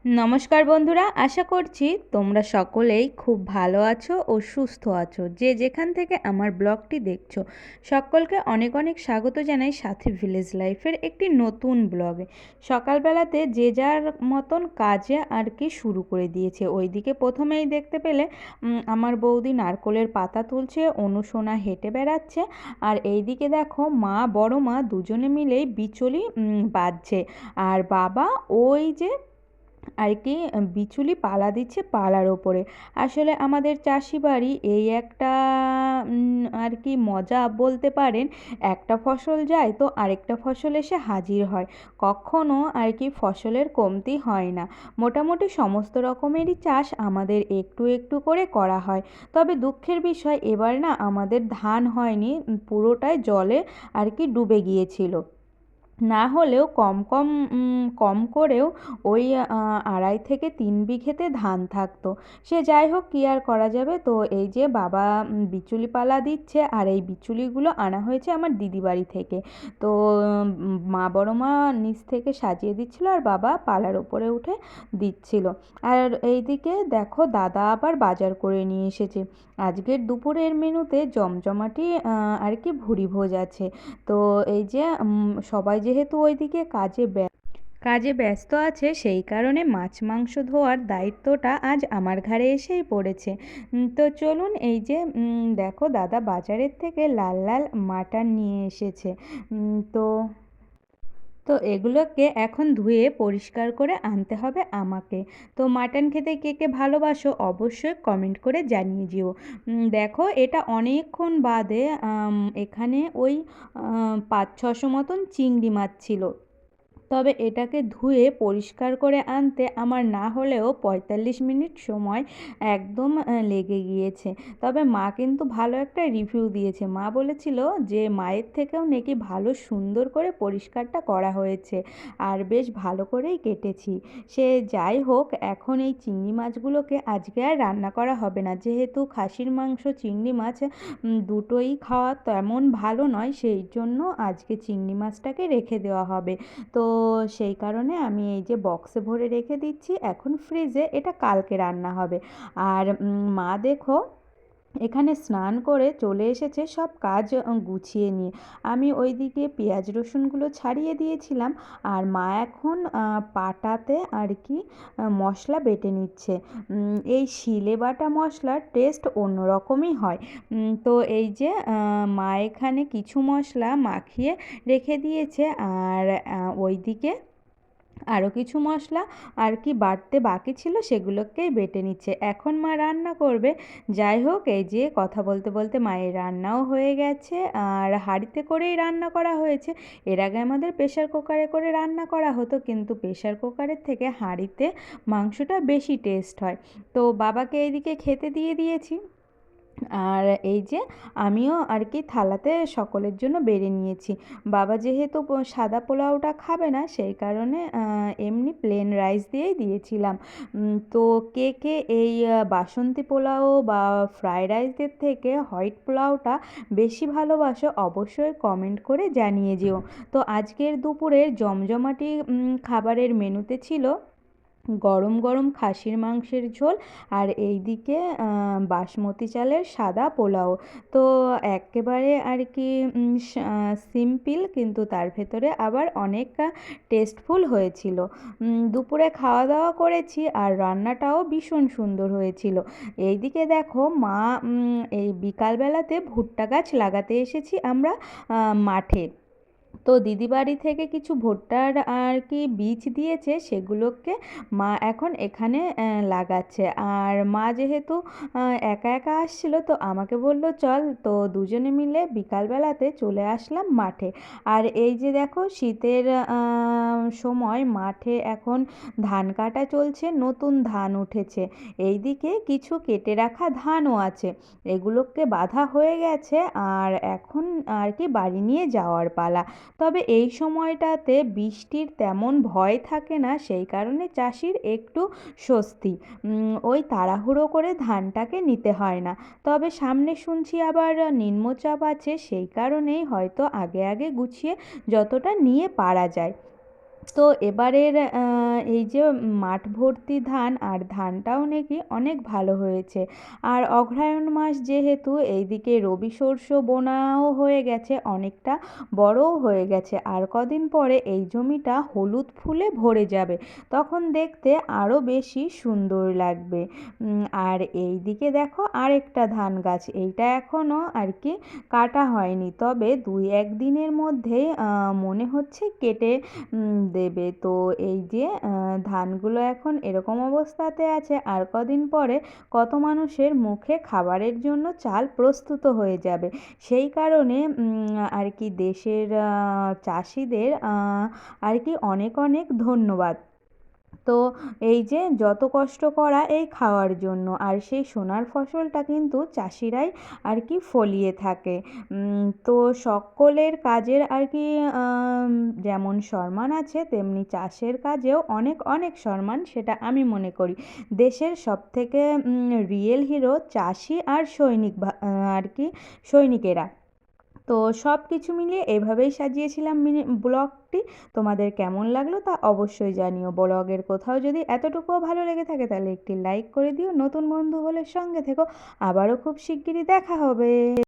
নমস্কার বন্ধুরা, আশা করছি তোমরা সকলেই খুব ভালো আছো ও সুস্থ আছো। যে যেখান থেকে আমার ব্লগটি দেখছো সকলকে অনেক অনেক স্বাগত জানাই সাথী ভিলেজ লাইফের একটি নতুন ব্লগে। সকালবেলাতে যে যার মতন কাজে আর কি শুরু করে দিয়েছে। ওইদিকে প্রথমেই দেখতে পেলে আমার বৌদি নারকোলের পাতা তুলছে, অনুসোনা হেঁটে বেড়াচ্ছে, আর এইদিকে দেখো মা বড় মা দুজনে মিলেই বিচুলি বাজছে, আর বাবা ওই যে আর কি বিচুলি পালা দিচ্ছে পালার ওপরে। আসলে আমাদের চাষি বাড়ি এই একটা আর কি মজা বলতে পারেন, একটা ফসল যায় তো আরেকটা ফসল এসে হাজির হয়, কখনো আর কি ফসলের কমতি হয় না। মোটামুটি সমস্ত রকমেরই চাষ আমাদের একটু একটু করে করা হয়। তবে দুঃখের বিষয় এবার না আমাদের ধান হয়নি, পুরোটাই জলে আর কি ডুবে গিয়েছিল। না হলেও কম করেও ওই 2.5 থেকে 3 বিঘেতে ধান থাকতো। সে যাই হোক, কী আর করা যাবে। তো এই যে বাবা বিচুলি পালা দিচ্ছে, আর এই বিচুলিগুলো আনা হয়েছে আমার দিদি বাড়ি থেকে। তো মা বড় মা নিচ থেকে সাজিয়ে দিচ্ছিল, আর বাবা পালার ওপরে উঠে দিচ্ছিল। আর এইদিকে দেখো দাদা আবার বাজার করে নিয়ে এসেছে। আজকের দুপুরের মেনুতে জমজমাটি আর কি ভুরি ভোজ আছে। তো এই যে সবাই যেহেতু ওইদিকে কাজে ব্যস্ত আছে, সেই কারণে মাছ মাংস ধোয়ার দায়িত্বটা আজ আমার ঘাড়ে এসেই পড়েছে। তো চলুন, এই যে দেখো দাদা বাজারের থেকে লাল লাল মাটন নিয়ে এসেছে। তো তো এগুলোকে এখন ধুয়ে পরিষ্কার করে আনতে হবে আমাকে। তো মাটন খেতে কে কে ভালোবাসো অবশ্যই কমেন্ট করে জানিয়ে যেও। দেখো এটা অনেকক্ষণ বাদে এখানে ওই 500-600 মতন চিংড়ি মাছ ছিল। তবে এটাকে ধুয়ে পরিষ্কার করে আনতে আমার না হলেও 45 মিনিট সময় একদম লেগে গিয়েছে। তবে মা কিন্তু ভালো একটা রিভিউ দিয়েছে। মা বলেছিল যে মায়ের থেকেও নাকি ভালো সুন্দর করে পরিষ্কারটা করা হয়েছে, আর বেশ ভালো করেই কেটেছি। সে যাই হোক, এখন এই চিংড়ি মাছগুলোকে আজকে আর রান্না করা হবে না, যেহেতু খাসির মাংস চিংড়ি মাছ দুটোই খাওয়া তেমন ভালো নয়, সেই জন্য আজকে চিংড়ি মাছটাকে রেখে দেওয়া হবে। তো সেই কারণে আমি এই যে বক্সে ভরে রেখে দিচ্ছি এখন ফ্রিজে, এটা কালকে রান্না হবে। আর মা দেখো এখানে স্নান করে চলে এসেছে সব কাজ গুছিয়ে নিয়ে। আমি ওইদিকে পেঁয়াজ রসুনগুলো ছাড়িয়ে দিয়েছিলাম, আর মা এখন পাটাতে আর কি মশলা বেটে নিচ্ছে। এই শিলে বাটা মশলার টেস্ট অন্যরকমই হয়। তো এই যে মা এখানে কিছু মশলা মাখিয়ে রেখে দিয়েছে, আর ওইদিকে আরও কিছু মশলা আর কি বাটতে বাকি ছিল, সেগুলোকেই বেটে নিচ্ছে। এখন মা রান্না করবে। যাই হোক, এই যে কথা বলতে বলতে মায়ের রান্নাও হয়ে গেছে, আর হাঁড়িতে করেই রান্না করা হয়েছে। এর আগে আমাদের প্রেশার কুকারে করে রান্না করা হতো, কিন্তু প্রেশার কুকারের থেকে হাঁড়িতে মাংসটা বেশি টেস্ট হয়। তো বাবাকে এইদিকে খেতে দিয়ে দিয়েছি, আর এই যে আমিও আর কি থালাতে সকলের জন্য বেড়ে নিয়েছি। বাবা যেহেতু সাদা পোলাওটা খাবে না, সেই কারণে এমনি প্লেন রাইস দিয়েই দিয়েছিলাম। তো কে কে এই বাসন্তী পোলাও বা ফ্রায়েড রাইসের থেকে হোয়াইট পোলাওটা বেশি ভালোবাসো অবশ্যই কমেন্ট করে জানিয়ে যেও। তো আজকের দুপুরের জমজমাটি খাবারের মেনুতে ছিল গরম গরম খাসির মাংসের ঝোল, আর এইদিকে বাসমতি চালের সাদা পোলাও। তো একেবারে আর কি সিম্পল, কিন্তু তার ভেতরে আবার অনেক টেস্টফুল হয়েছিল। দুপুরে খাওয়া দাওয়া করেছি, আর রান্নাটাও ভীষণ সুন্দর হয়েছিল। এইদিকে দেখো মা এই বিকালবেলাতে ভুট্টা গাছ লাগাতে এসেছি আমরা মাঠে। তো দিদি বাড়ি থেকে কিছু ভুট্টার আর কি বীজ দিয়েছে, সেগুলোকে মা এখন এখানে লাগাচ্ছে। আর মা যেহেতু একা একা আসছিল, তো আমাকে বলল চল, তো দুজনে মিলে বিকালবেলাতে চলে আসলাম মাঠে। আর এই যে দেখো শীতের সময় মাঠে এখন ধান কাটা চলছে, নতুন ধান উঠেছে। এইদিকে কিছু কেটে রাখা ধানও আছে, এগুলোকে বাঁধা হয়ে গেছে, আর এখন আর কি বাড়ি নিয়ে যাওয়ার পালা। তবে এই সময়টাতে বৃষ্টির তেমন ভয় থাকে না, সেই কারণে চাষির একটু স্বস্তি। ওই তাড়াহুড়ো করে ধানটাকে নিতে হয় না। তবে সামনে শুনছি আবার নিম্নচাপ আছে, সেই কারণেই হয়তো আগে আগে গুছিয়ে যতটা নিয়ে পারা যায়। তো এবারের এই যে মাঠ ভর্তি ধান, আর ধানটাও নাকি অনেক ভালো হয়েছে। আর অগ্রহায়ণ মাস যেহেতু, এইদিকে রবি শস্য বোনাও হয়ে গেছে, অনেকটা বড়ও হয়ে গেছে। আর কদিন পরে এই জমিটা হলুদ ফুলে ভরে যাবে, তখন দেখতে আরও বেশি সুন্দর লাগবে। আর এই দিকে দেখো আরেকটা ধান গাছ, এইটা এখনও আর কি কাটা হয়নি, তবে 2-1 দিনের মধ্যেই মনে হচ্ছে কেটে দেবে। তো এই যে ধানগুলো এখন এরকম অবস্থাতে আছে, আর কদিন পরে কত মানুষের মুখে খাবারের জন্য চাল প্রস্তুত হয়ে যাবে। সেই কারণে আর কি দেশের চাষিদের আর কি অনেক অনেক ধন্যবাদ। তো এই যে যত কষ্ট করা এই খাওয়ার জন্য, আর সেই সোনার ফসলটা কিন্তু চাষিরাই আর কি ফলিয়ে থাকে। তো সকলের কাজের আর কি যেমন সম্মান আছে, তেমনি চাষের কাজেও অনেক অনেক সম্মান, সেটা আমি মনে করি। দেশের সবথেকে রিয়েল হিরো চাষি আর সৈনিক আর কি সৈনিকেরা। তো সব কিছু মিলিয়ে এভাবেই সাজিয়েছিলাম ব্লগটি। তোমাদের কেমন লাগলো তা অবশ্যই জানিও। ব্লগের কোথাও যদি এতটুকুও ভালো লেগে থাকে তাহলে একটি লাইক করে দিও। নতুন বন্ধু হলে সঙ্গে থেকো। আবারও খুব শিগগিরই দেখা হবে।